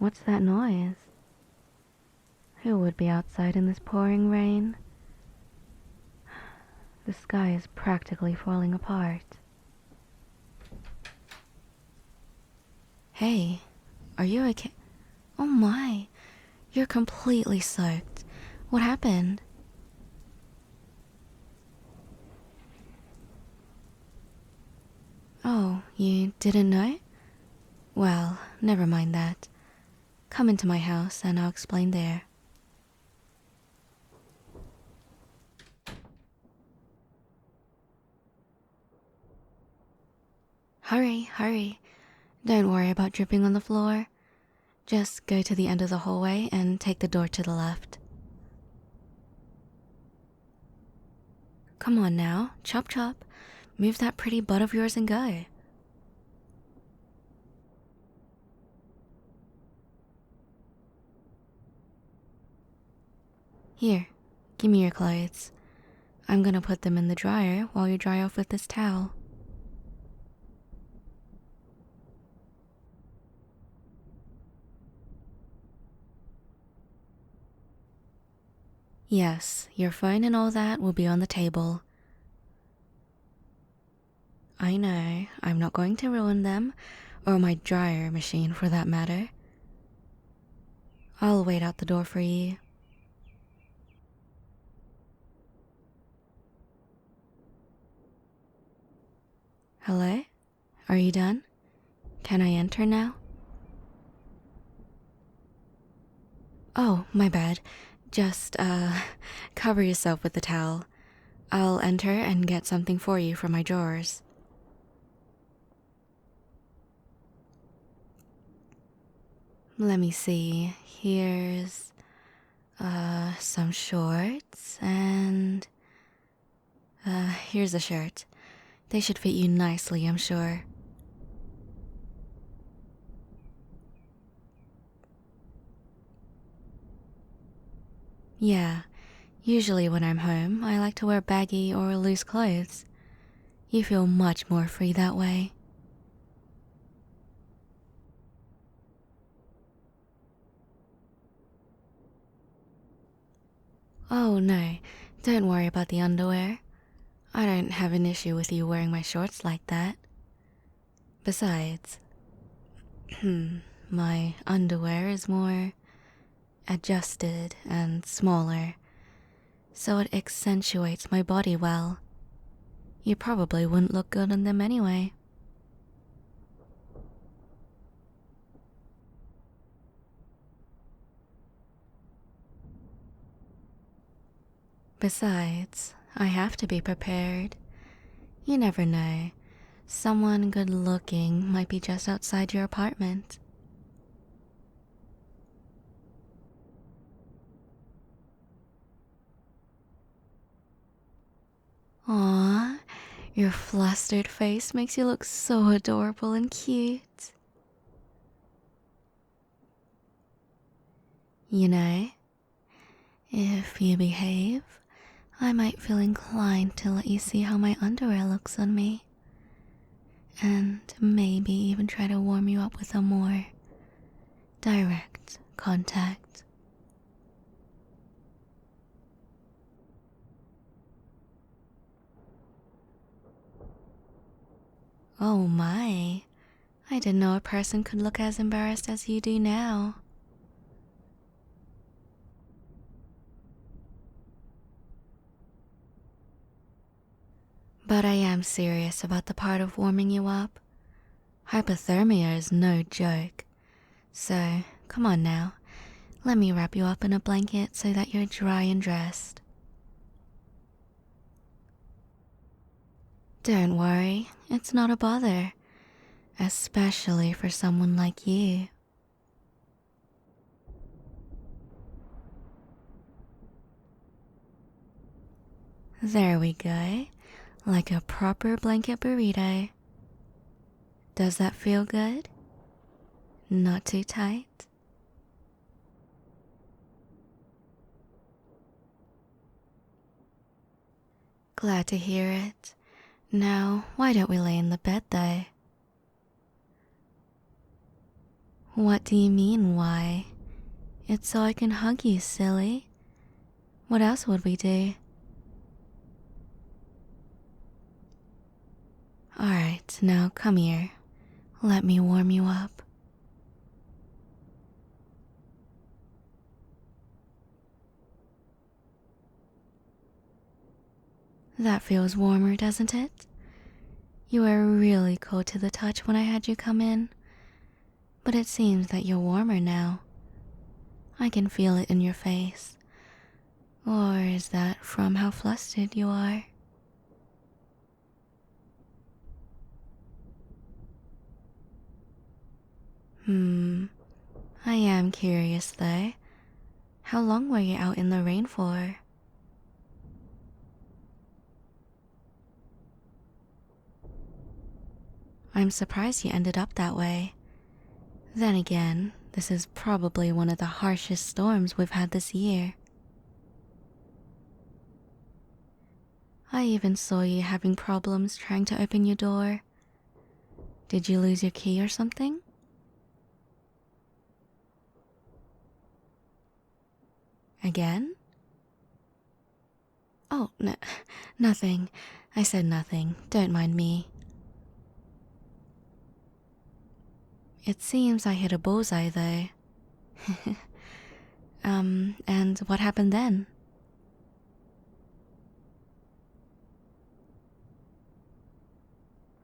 What's that noise? Who would be outside in this pouring rain? The sky is practically falling apart. Hey, are you okay? Oh my, you're completely soaked. What happened? Oh, you didn't know? Well, never mind that. Come into my house and I'll explain there. Hurry, hurry. Don't worry about dripping on the floor. Just go to the end of the hallway and take the door to the left. Come on now, chop chop. Move that pretty butt of yours and go. Here, give me your clothes. I'm gonna put them in the dryer while you dry off with this towel. Yes, your phone and all that will be on the table. I know, I'm not going to ruin them, or my dryer machine for that matter. I'll wait out the door for you. Hello? Are you done? Can I enter now? Oh, my bad. Just, cover yourself with the towel. I'll enter and get something for you from my drawers. Let me see. Here's, some shorts and, here's a shirt. They should fit you nicely, I'm sure. Yeah, usually when I'm home, I like to wear baggy or loose clothes. You feel much more free that way. Oh no, don't worry about the underwear. I don't have an issue with you wearing my shorts like that. Besides, my underwear is more adjusted and smaller, so it accentuates my body well. You probably wouldn't look good in them anyway. Besides, I have to be prepared. You never know. Someone good looking might be just outside your apartment. Aw, your flustered face makes you look so adorable and cute. You know, if you behave, I might feel inclined to let you see how my underwear looks on me. And maybe even try to warm you up with a more direct contact. Oh my, I didn't know a person could look as embarrassed as you do now. But I am serious about the part of warming you up. Hypothermia is no joke. So, come on now, let me wrap you up in a blanket so that you're dry and dressed. Don't worry, it's not a bother, especially for someone like you. There we go, like a proper blanket burrito. Does that feel good? Not too tight? Glad to hear it. Now, why don't we lay in the bed though? What do you mean, why? It's so I can hug you, silly. What else would we do? Alright, now come here. Let me warm you up. That feels warmer, doesn't it? You were really cold to the touch when I had you come in, but it seems that you're warmer now. I can feel it in your face. Or is that from how flustered you are? I am curious though. How long were you out in the rain for? I'm surprised you ended up that way. Then again, this is probably one of the harshest storms we've had this year. I even saw you having problems trying to open your door. Did you lose your key or something? Again? Oh, no, nothing. I said nothing. Don't mind me. It seems I hit a bullseye though. And what happened then?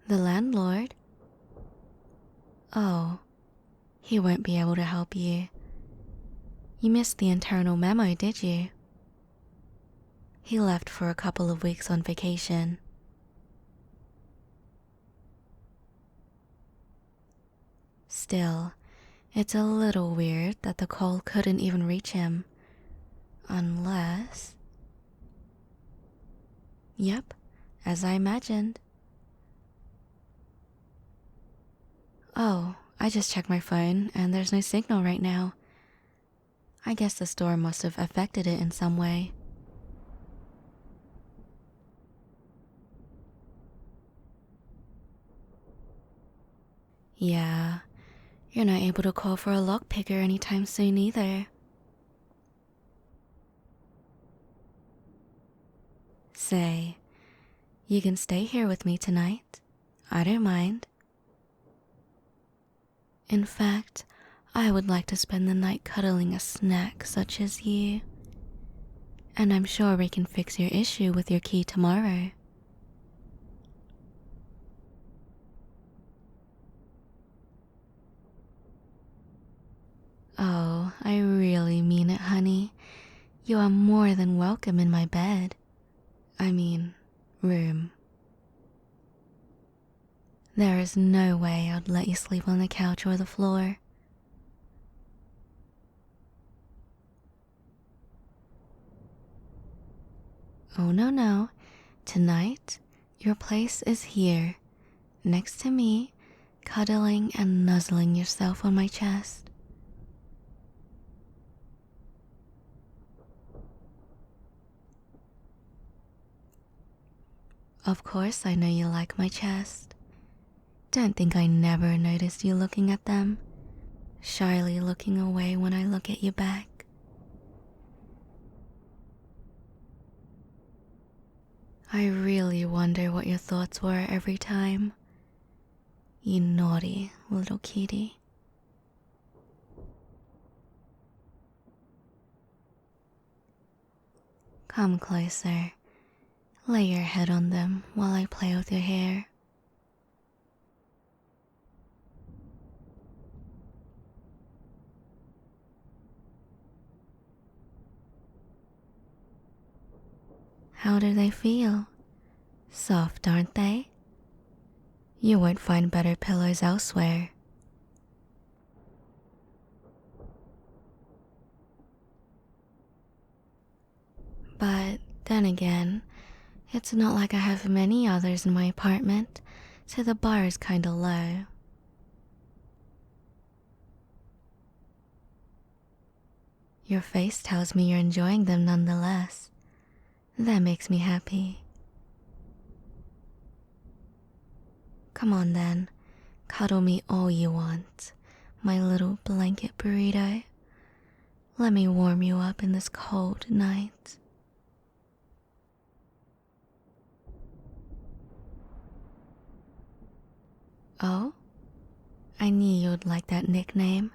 The landlord? Oh, he won't be able to help you. You missed the internal memo, did you? He left for a couple of weeks on vacation. Still, it's a little weird that the call couldn't even reach him. Unless... Yep, as I imagined. Oh, I just checked my phone and there's no signal right now. I guess the storm must have affected it in some way. Yeah, you're not able to call for a lockpicker anytime soon either. Say, you can stay here with me tonight. I don't mind. In fact, I would like to spend the night cuddling a snack such as you. And I'm sure we can fix your issue with your key tomorrow. Oh, I really mean it, honey. You are more than welcome in my bed. I mean, room. There is no way I'd let you sleep on the couch or the floor. Oh, no. Tonight, your place is here, next to me, cuddling and nuzzling yourself on my chest. Of course I know you like my chest. Don't think I never noticed you looking at them, shyly looking away when I look at you back. I really wonder what your thoughts were every time. You naughty little kitty. Come closer. Lay your head on them while I play with your hair. How do they feel? Soft, aren't they? You won't find better pillows elsewhere. But then again, it's not like I have many others in my apartment, so the bar is kinda low. Your face tells me you're enjoying them nonetheless. That makes me happy. Come on then, cuddle me all you want, my little blanket burrito. Let me warm you up in this cold night. Oh? I knew you'd like that nickname.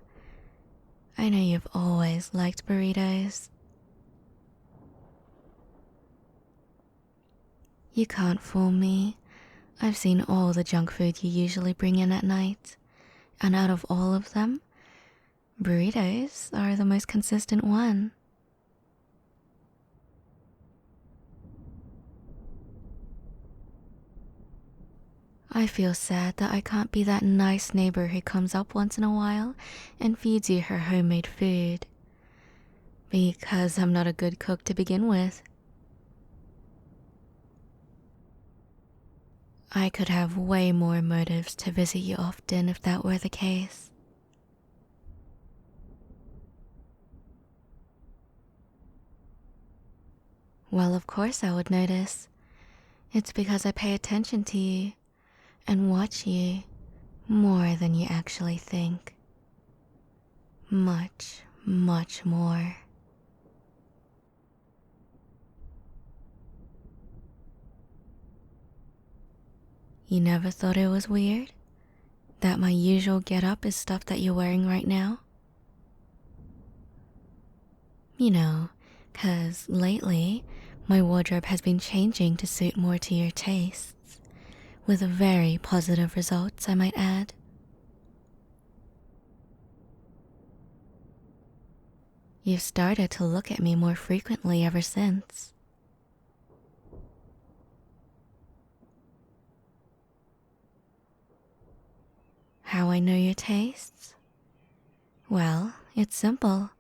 I know you've always liked burritos. You can't fool me. I've seen all the junk food you usually bring in at night, and out of all of them, burritos are the most consistent one. I feel sad that I can't be that nice neighbor who comes up once in a while and feeds you her homemade food. Because I'm not a good cook to begin with. I could have way more motives to visit you often if that were the case. Well, of course I would notice. It's because I pay attention to you and watch you more than you actually think. Much, much more. You never thought it was weird? That my usual getup is stuff that you're wearing right now? You know, 'cause lately, my wardrobe has been changing to suit more to your tastes, with very positive results, I might add. You've started to look at me more frequently ever since. How I know your tastes? Well, it's simple.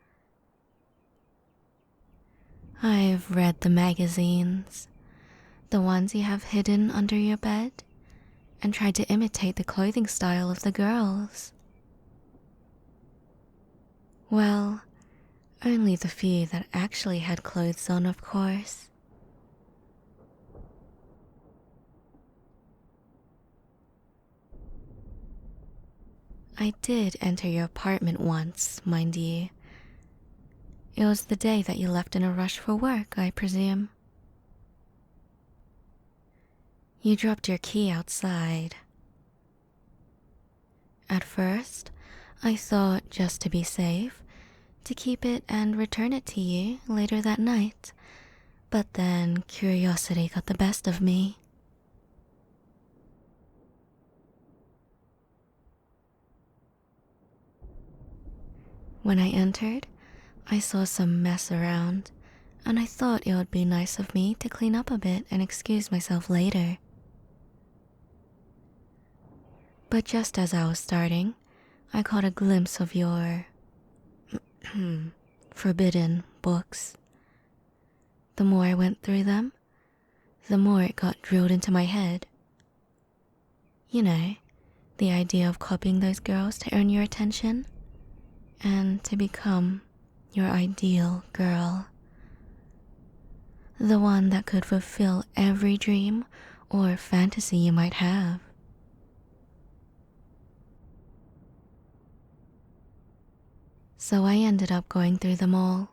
I've read the magazines, the ones you have hidden under your bed, and tried to imitate the clothing style of the girls. Well, only the few that actually had clothes on, of course. I did enter your apartment once, mind you. It was the day that you left in a rush for work, I presume. You dropped your key outside. At first, I thought, just to be safe, to keep it and return it to you later that night, but then curiosity got the best of me. When I entered, I saw some mess around, and I thought it would be nice of me to clean up a bit and excuse myself later. But just as I was starting, I caught a glimpse of your forbidden books. The more I went through them, the more it got drilled into my head. You know, the idea of copying those girls to earn your attention and to become your ideal girl. The one that could fulfill every dream or fantasy you might have. So I ended up going through them all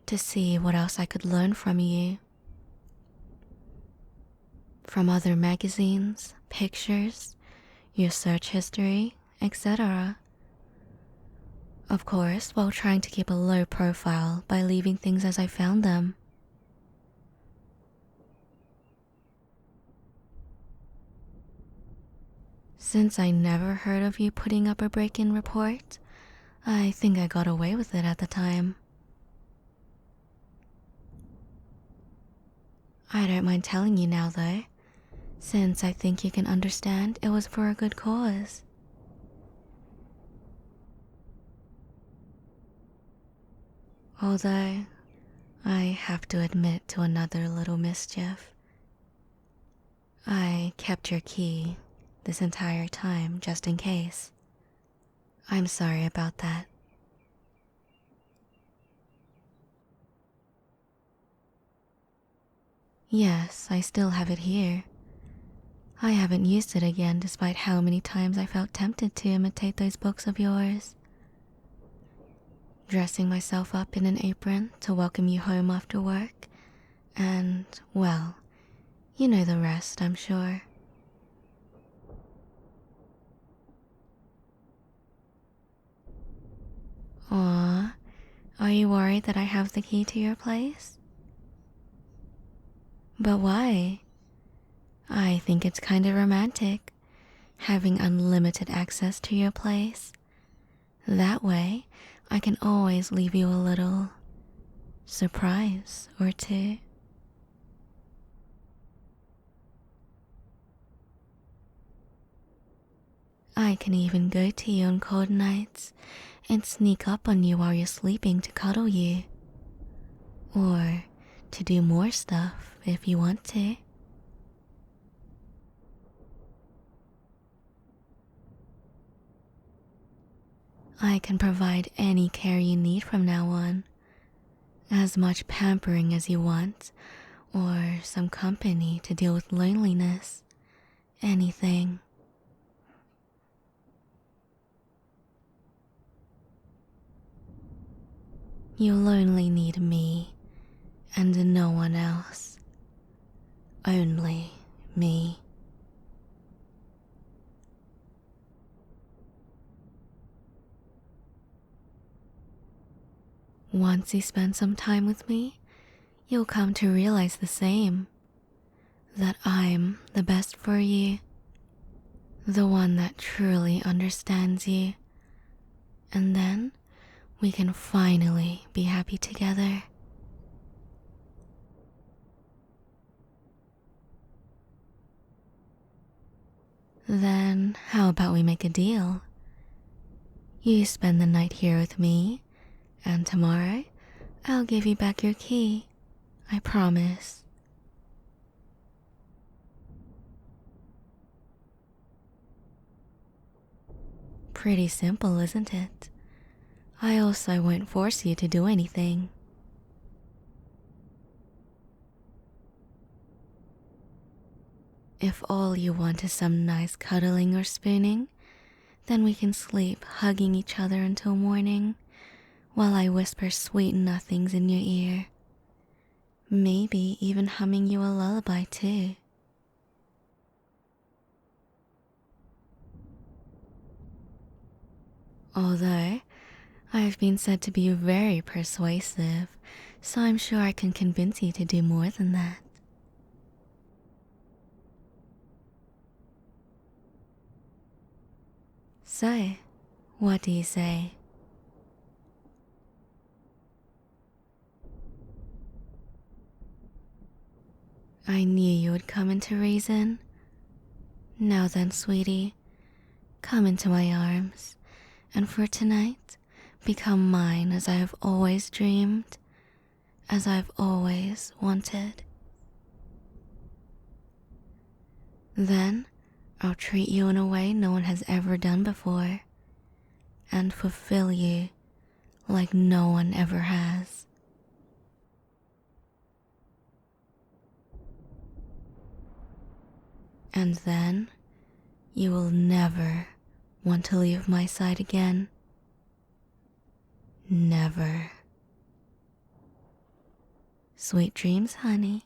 to see what else I could learn from you. From other magazines, pictures, your search history, etc. Of course, while trying to keep a low profile by leaving things as I found them. Since I never heard of you putting up a break-in report, I think I got away with it at the time. I don't mind telling you now though, since I think you can understand it was for a good cause. Although, I have to admit to another little mischief. I kept your key this entire time just in case. I'm sorry about that. Yes, I still have it here. I haven't used it again despite how many times I felt tempted to imitate those books of yours. Dressing myself up in an apron to welcome you home after work, and, well, you know the rest, I'm sure. Aw, are you worried that I have the key to your place? But why? I think it's kind of romantic, having unlimited access to your place. That way, I can always leave you a little surprise or two. I can even go to you on cold nights and sneak up on you while you're sleeping to cuddle you. Or to do more stuff if you want to. I can provide any care you need from now on. As much pampering as you want, or some company to deal with loneliness. Anything. You'll only need me, and no one else. Only me. Once you spend some time with me, you'll come to realize the same. That I'm the best for you. The one that truly understands you. And then we can finally be happy together. Then how about we make a deal? You spend the night here with me, and tomorrow I'll give you back your key. I promise. Pretty simple, isn't it? I also won't force you to do anything. If all you want is some nice cuddling or spooning, then we can sleep hugging each other until morning, while I whisper sweet nothings in your ear. Maybe even humming you a lullaby too. Although, I've been said to be very persuasive, so I'm sure I can convince you to do more than that. So, what do you say? I knew you would come into reason. Now then, sweetie, come into my arms, and for tonight, become mine as I have always dreamed, as I've always wanted. Then, I'll treat you in a way no one has ever done before, and fulfill you like no one ever has. And then, you will never want to leave my side again. Never. Sweet dreams, honey.